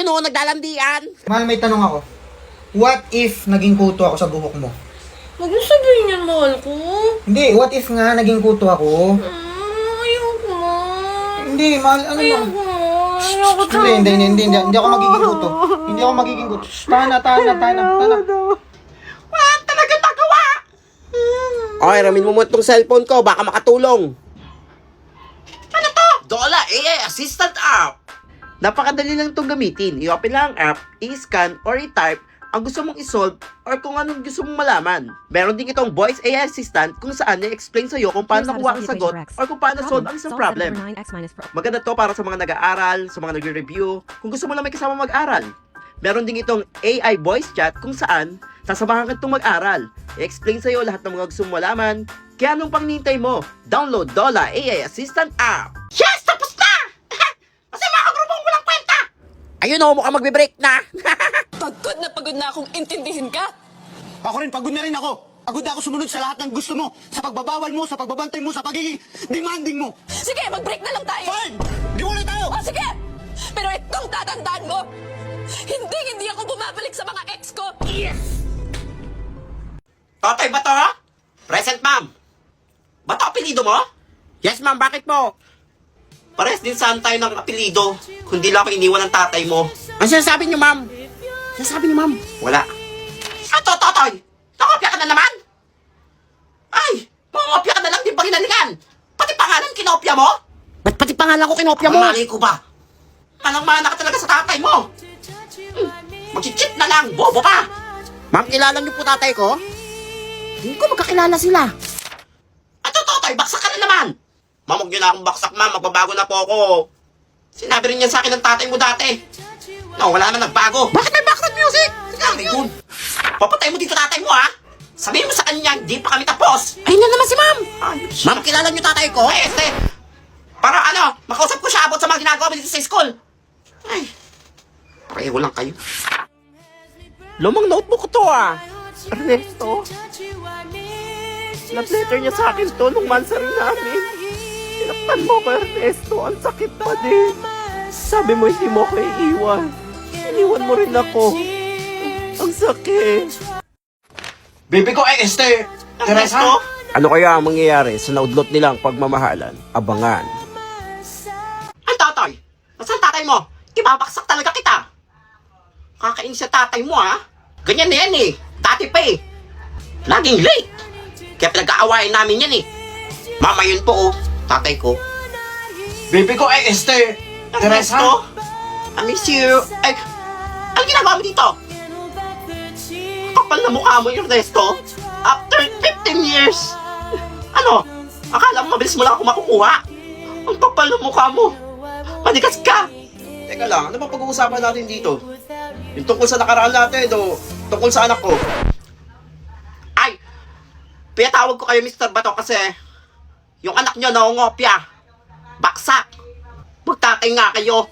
Ayan o, naglalandian. Mahal, may tanong ako. What if naging kuto ako sa buhok mo? Huwag mo sabihin yan, mahal ko. Hindi, what if nga naging kuto ako? Ayoko mo. Hindi, mahal, ano lang. Ayoko mo. Ayoko Hindi ako magiging kuto. Hindi ako magiging kuto. Shh, tahan na. Wala talaga magawa. Okay, ramin mo itong cellphone ko, baka makatulong. Ano to? Dola AI Assistant App. Napakadali lang itong gamitin. I-open lang ang app, i-scan or i-type ang gusto mong isolve or kung anong gusto mong malaman. Meron din itong Voice AI Assistant kung saan i-explain sa'yo kung paano nakuha ang sagot or kung paano solve ang isang problem. Maganda to para sa mga nag-aaral, sa mga nagre-review, kung gusto mo lang may kasama mag-aral. Meron din itong AI voice chat kung saan sasamahan ka itong mag-aral. I-explain sa'yo lahat ng mga gusto mong malaman. Kaya anong pang nintay mo? Download Dola AI Assistant App. Yes! Tapos na! Kasi mga kagrupong walang kwenta! Ayun o, mukhang magbe-break na! Pagod na akong intindihin ka. Ako rin, pagod na rin ako. Pagod na ako sumunod sa lahat ng gusto mo. Sa pagbabawal mo, sa pagbabantay mo, sa pagiging demanding mo. Sige, mag-break na lang tayo. Fine! Di wala tayo! O sige! Pero itong tatandaan mo, hindi ako bumabalik sa mga ex ko. Yes! Totoy ba to? Present, ma'am. Ba to apelido mo? Yes, ma'am. Bakit po? Pares din saan tayo ng apelido. Kundi lang ako iniwan ng tatay mo. Ano sinasabi niyo, ma'am? Sinasabi niyo, ma'am? Wala. Ato, Totoy! Nakopya ka na naman? Ay! Mangopya ka na lang din ba ginalingan? Pati pangalan kinopya mo? Ba't pati pangalan ko kinopya mo? Mali ko ba? Manang-mana ka talaga sa tatay mo. Mag-cheat na lang, bobo ka! Ma'am, kilala niyo po tatay ko? Hindi ko magkakilala sila. Ato, Totoy, baksak ka na naman! Ma'am, huwag niyo na akong baksak, ma'am. Magbabago na po ako. Sinabi rin yan sa akin ng tatay mo dati. No, wala na nagbago. Bakit may background music? Sige, yun. Papatay mo dito tatay mo, ha? Sabihin mo sa kanya, hindi pa kami tapos. Ayun na naman si ma'am. Ma'am, kilala niyo tatay ko? Ay, para ano, makausap ko siya about sa mga ginagawa mo dito sa school. Ay, pareho lang kayo. Lumang notebook ko to, ah. Ernesto. Love letter niya sa akin to nung mansari namin. Tinakpan mo ko, Ernesto. Ang sakit pa din. Sabi mo hindi mo ako iiwan. Iniwan mo rin ako. Ang sakit. Baby ko, Esther! Ernesto? Ano kaya ang mangyayari sa naudlot nilang pagmamahalan? Abangan. Ay, tatay! Nasaan tatay mo? Ibabaksak talaga kita. Kakainis sa tatay mo, ha? Ganyan na yan, eh. Dati pa, eh. Laging late. Kaya pinag-aawain namin yan, eh. Mama, yun po, oh. Tatay ko. Baby ko, Esther! Ernesto? I miss you. Ay, ano ginagawa mo dito? Kapal na mukha mo, Ernesto. After 15 years. Ano? Akala mo mabilis mo lang ako makukuha? Ang kapal na mukha mo. Manigas ka. Teka lang, ano ba pag-uusapan natin dito? Yung tungkol sa nakaraan natin o tungkol sa anak ko? Ay, pinatawag ko kayo Mr. Bato kasi yung anak nyo naungopya. Baksak. Magtatay nga kayo.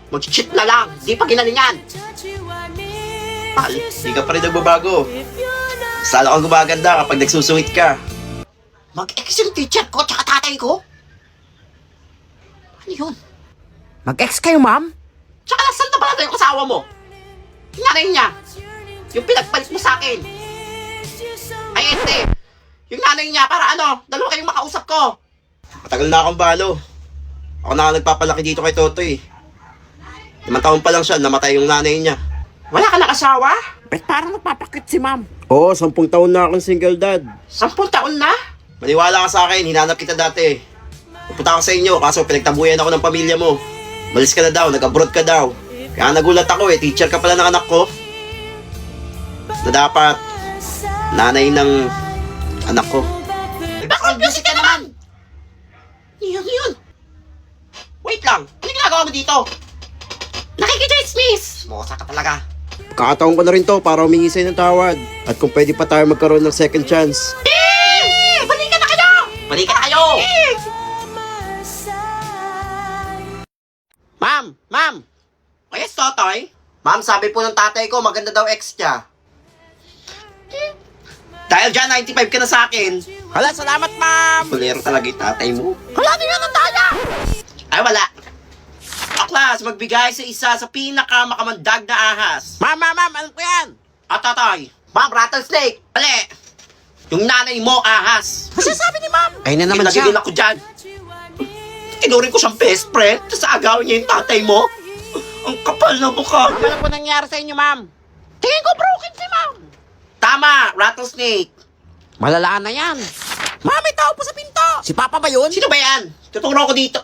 Mag-cheat na lang. Di pa ginalingan. Pal, di ka pa rin nagbabago. Sala kang gumaganda kapag nagsusungit ka. Mag-ex yung teacher ko tsaka tatay ko? Ano yun? Mag-ex kayo, ma'am? Tsaka saan na pala yung asawa mo? Yung nanay niya. Yung pinagpalit mo sa akin. Ay, ente. Yung nanay niya para ano, dalawa kayong makausap ko. Matagal na akong balo. Ako na nagpapalaki dito kay Totoy. 5 taon pa lang siya, namatay yung nanay niya. Wala ka na asawa? Bet parang nagpapakit si ma'am. Oo, 10 taon na akong single dad. 10 taon na? Maniwala ka sa akin, hinanap kita dati. Pupunta ako sa inyo, kaso pinagtabuyan ako ng pamilya mo. Malis ka na daw, nag-abroad ka daw. Kaya nagulat ako eh, teacher ka pala ng anak ko. Na dapat, nanay ng anak ko. Background music ka naman! Yun. Wait lang, ano ginagawa mo dito? Nakikita-dismiss! Mosa ka talaga. Kakataon ko na rin to para humingi sa'yo ng tawad. At kung pwede pa tayo magkaroon ng second chance. Balikan na kayo! Balikan na kayo! Ma'am! O yes, Totoy? Ma'am, sabi po ng tatay ko, maganda daw ex niya. Dahil dyan, 95 ka na sa akin. Hala, salamat, ma'am! Kulero talaga yung tatay mo. Hala, di nga ng daya! Ay, wala. Akla! ahas magbigay sa isa sa pinakamakamandag na ahas? Ma'am, alam ko yan. At tatay. Ma'am, rattlesnake. Mali. Yung nanay mo, ahas. Ano sabi ni ma'am? Ay na naman siya. Nagigil ako dyan. Tinuring ko siyang best friend, tapos agawin niya yung tatay mo. Ang kapal na mukha. Ano po nangyari sa inyo, ma'am? Tingin ko broken si ma'am. Tama, rattlesnake. Malalaan na yan. Ma'am, may tao po sa pinto. Si Papa ba yun? Sino ba yan? Tuturo ko dito.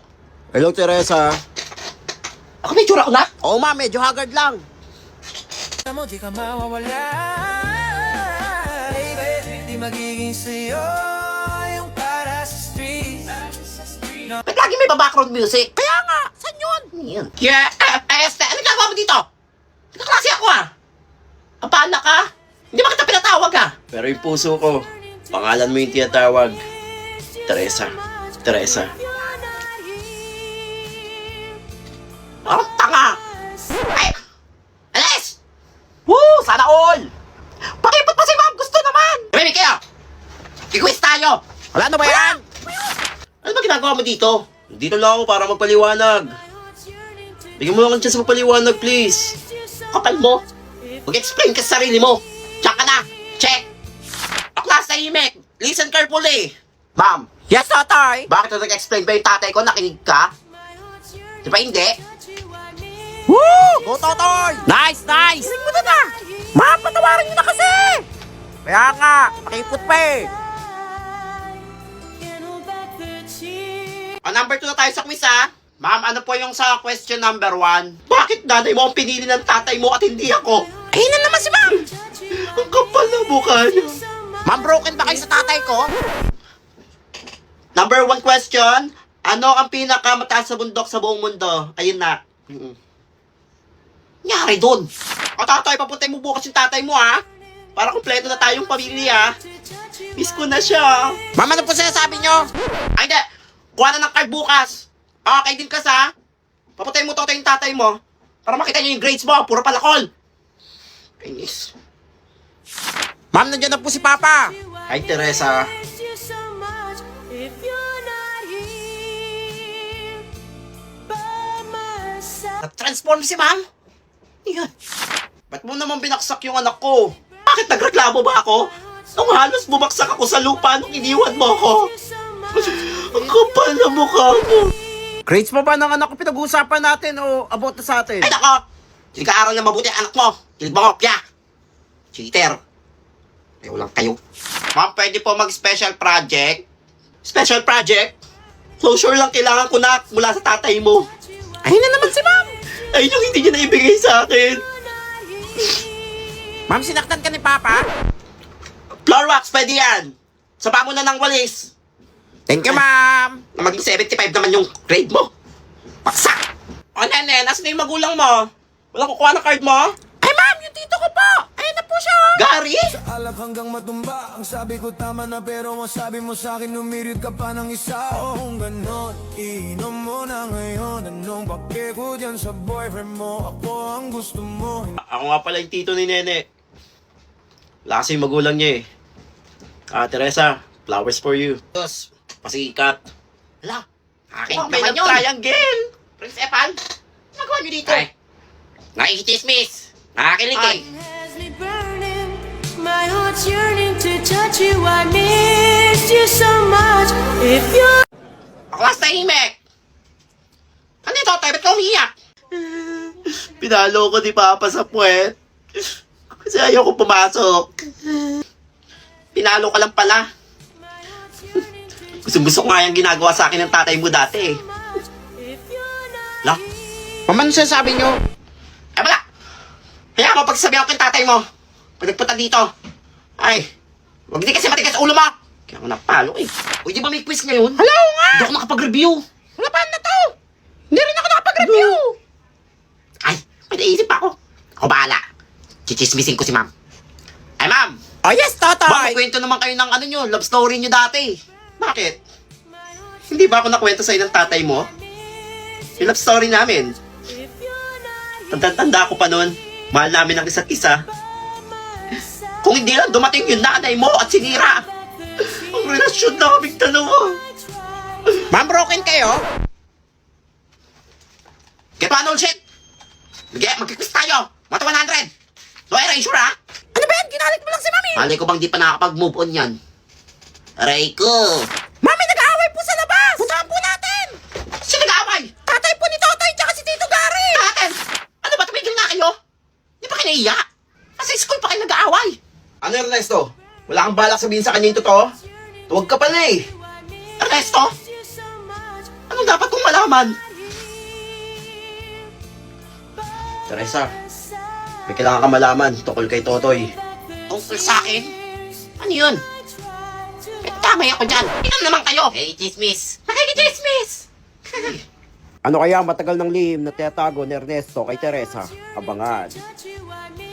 Hello, Teresa. Ako may tsura ko na? Oo, ma'am. Medyo haggard lang. Di ka mawawala, baby. Di magiging sa'yo yung para sa street. Ba't lagi may background music? Kaya nga, saan yun? Yan. Yeah, ano ginagawa mo dito? Nagkaklase ako ah. Abala ka? Hindi ba kita pinatawag ah? Pero yung puso ko, pangalan mo yung tinatawag. Teresa. Teresa. Parang tanga. Ay! Alis! Woo! Sana all! Pakipot pa si ma'am! Gusto naman! Baby, kayo! I-quiz tayo! Wala na ba yan? Ano ba ginagawa mo dito? Dito lang ako para magpaliwanag. Bigyan mo lang ng chance magpaliwanag, please. Kapal mo! Mag-explain ka sa sarili mo! Diyan ka na! Check! Aklas na imek! Listen carefully! Ma'am! Yes, tatay. Bakit na nag-explain ba yung tatay ko? Nakinig ka? Di ba hindi? Woo! Go, tatay! Nice! Tingin mo na. Ma'am, patawarin niyo na kasi. Kaya nga, pakipot pa eh. O, number 2 na tayo sa quiz, ha? Ma'am, ano po yung sa question number 1? Bakit nanay mo ang pinili ng tatay mo at hindi ako? Ayun na naman si ma'am. Ang kapal na mukha niya. Ma'am, broken ba kayo sa tatay ko? Number 1 question. Ano ang pinakamataas sa bundok sa buong mundo? Ayun na. Nyari dun. O tatay, papuntay mo bukas yung tatay mo, ha? Para kumpleto na tayong pamilya. Miss ko na siya. Ma'am, ano po sinasabi niyo? Ay, hindi. Kuha na ng card bukas. Okay din ka sa. Papuntay mo to yung tatay mo. Para makita niyo yung grades mo. Puro palakol. Kainis. Ma'am, nandiyan na po si Papa. Hi, Teresa. Nag-transform si ma'am? Yan. Ba't mo naman binaksak yung anak ko? Bakit nagreklamo ba ako? Nung halos bumagsak ako sa lupa nung iniwan mo ako. Ang kapal na mukha mo. Grades mo ba ng anak ko pinag-uusapan natin o about na sa atin? Ay nako! Hindi ka aral na mabuti ang anak mo. Kilig bangopya. Cheater. Ayaw lang kayo. Ma'am, pwede po mag-special project? Special project? Closure lang kailangan ko na mula sa tatay mo. Ayun na naman si ma'am. Ayun yung hindi niya naibigay sa akin. Ma'am, sinaktan ka ni Papa? Floor wax, pwede yan. Saba mo na ng walis. Thank you, ma'am. Na maging 75 naman yung grade mo. Paksa! O nene, nasan na yung magulang mo? Walang kukuha ng card mo? Ay, ma'am, yung tito ko po. Ayun na po siya. Gary? Alak hanggang matumba. Ang sabi ko tama na pero ang sabi mo sa'kin umirit ka pa ng isa. O kung ganon, inom mo na ngayon. Anong pake ko dyan sa boyfriend mo? Ako ang gusto mo. Ako nga pala yung tito ni Nene. Wala kasi yung magulang niya eh. Teresa, flowers for you. Dos. Pasikat. Hala. Akin Oh, may naman love yun. triangle. Prince Epan. Nagawa niyo dito. Ay. Nakikichismis. Nakakilig eh. My heart's yearning to touch you. I miss you so much. If you Aklas na imek. Ano ito, tayo? Ba't ka umiyak? Pinalo ko ni Papa sa puwet. Kasi ayaw ko pumasok. Pinalo ka lang pala. Gusto ko nga yung ginagawa sa akin ng tatay mo dati eh. Lah? Ma'am, ano sinasabi niyo? Ay, wala! Kaya mo pagsasabihan ko yung tatay mo. Pag nagpunta dito. Ay, wag din kasi matigas ulo mo. Kaya ako napalo eh. Uy, di ba may quiz ngayon? Hello nga! Hindi ako nakapag-review. Wala pa na to. Hindi rin ako nakapag-review. Ay, may naisip ako. Ako bahala. Chichismisin ko si ma'am. Ay, ma'am! Oh, yes, Ba, tatay. magkwento naman kayo ng ano nyo, love story nyo dati. Bakit? Hindi ba ako nakwento sa'yo ng tatay mo? Yung love story namin. Tanda ko pa nun. Mahal namin ang isa't isa. Kung hindi lang dumating yung nanay mo at sinira. Ang relasyon naming dalawa. Ma'am, broken kayo? Kaya paano shit? Magkikwis tayo. Mga 100. No erasure ha? Ano ba yan? Ginalit mo lang si Mami. Malay ko bang di pa nakakapag-move on yan? Aray ko. Mami, nag-aaway po sa labas. Puntahan po natin. Sino nag-aaway? Tatay po ni Totoy tsaka si Tito Gary. Natin? Ano ba? Tumigil na kayo? Di ba kinaiya? Nasa school pa kayo nag-aaway. Ano Ernesto? Wala kang balak sabihin sa kanya yung totoo? Tuwag ka pala eh. Ernesto? Anong dapat kong malaman? Teresa, may kailangan ka malaman tungkol kay Totoy. Tungkol sa akin? Ano yun? Tamay ako dyan. Inom naman kayo. Hey, chismis. Nakikichismis. Ano kaya ang matagal ng lihim na tinatago ni Ernesto kay Teresa? Abangan. Touch you, I need